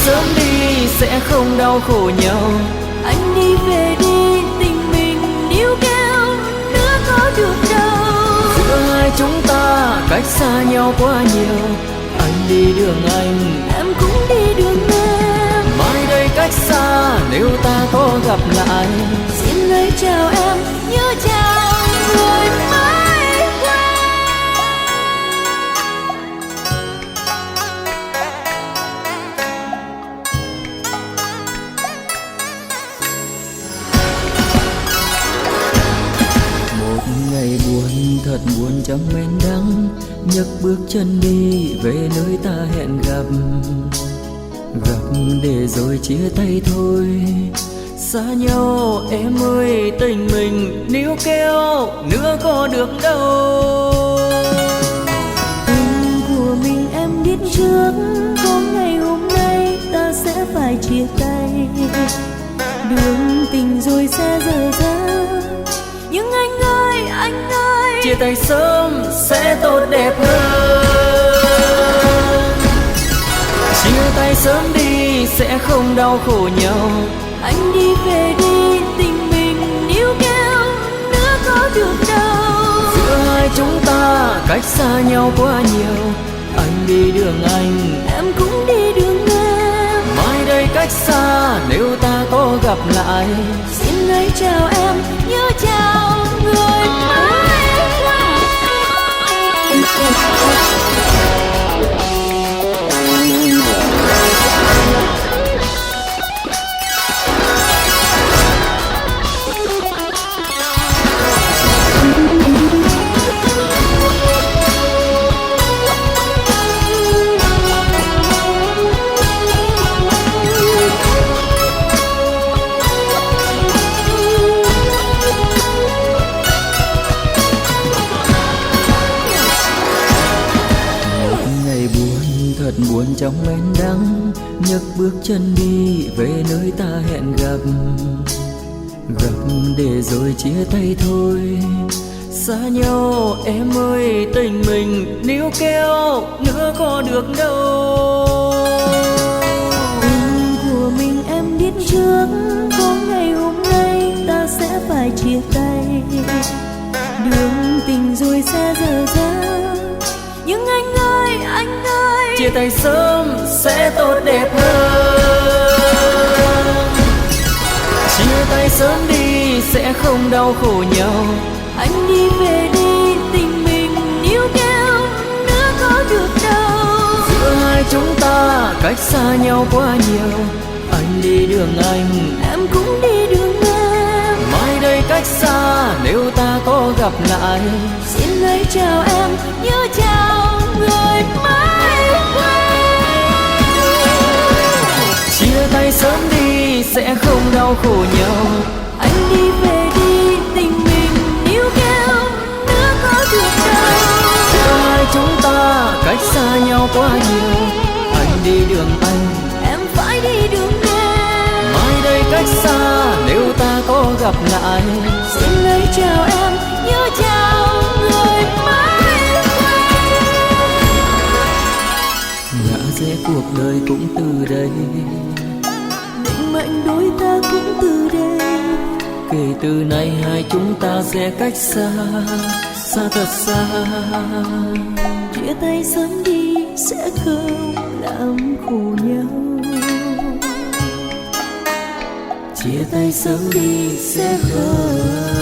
sớm đi sẽ không đau khổ nhau. Anh đi về đi, tình mình níu kéo nữa có được đâu. Giữa hai chúng ta cách xa nhau quá nhiều. Anh đi đường anh, em cũng đi đường em. mai đây cách xa nếu ta có gặp lại. Xin lời chào em, nhớ chào người mãi quen. Một ngày buồn thật buồn trăm men đắng, nhấc bước chân đi về nơi ta hẹn gặp. Gặp để rồi chia tay thôi, xa nhau em ơi, tình mình níu kéo nữa có được đâu. Tình của mình em biết trước, có ngày hôm nay ta sẽ phải chia tay. Đường tình rồi sẽ dở dang, nhưng anh ơi, Chia tay sớm sẽ tốt đẹp hơn. Chia tay sớm đi sẽ không đau khổ nhau. anh đi về đi, tình mình níu kéo nữa có được đâu. Giữa hai chúng ta cách xa nhau quá nhiều. Anh đi đường anh, Em cũng đi đường em. mai đây cách xa nếu ta có gặp lại. Xin hãy chào em, nhớ chào người mãi thật buồn trong men đắng, nhấc bước chân đi về nơi ta hẹn gặp. Gặp để rồi chia tay thôi, xa nhau em ơi, tình mình níu kéo nữa có được đâu. Tình của mình em biết trước, có ngày hôm nay ta sẽ phải chia tay. Đường tình rồi sẽ dở dang, nhưng anh ơi, chia tay sớm sẽ tốt đẹp hơn. Chia tay sớm đi sẽ không đau khổ nhau. anh đi về đi, tình mình níu kéo nữa có được đâu. Giữa hai chúng ta cách xa nhau quá nhiều. Anh đi đường anh, em cũng đi đường em. mai đây cách xa nếu ta có gặp lại. Xin lời chào em, nhớ chào người mãi quen. Chia tay sớm đi sẽ không đau khổ nhau. Anh đi về đi, tình mình níu kéo nữa có được đâu. Giữa hai chúng ta cách xa nhau quá nhiều. Anh đi đường anh, Em phải đi đường em. mai đây cách xa nếu ta có gặp lại. Xin lời chào em, nhớ chào người mãi quen. Ngã rẽ cuộc đời cũng từ đây, Định mệnh đôi ta cũng từ đây. kể từ nay hai chúng ta sẽ cách xa, xa thật xa. Chia tay sớm đi sẽ không làm khổ nhau. Chia tay sớm đi sẽ không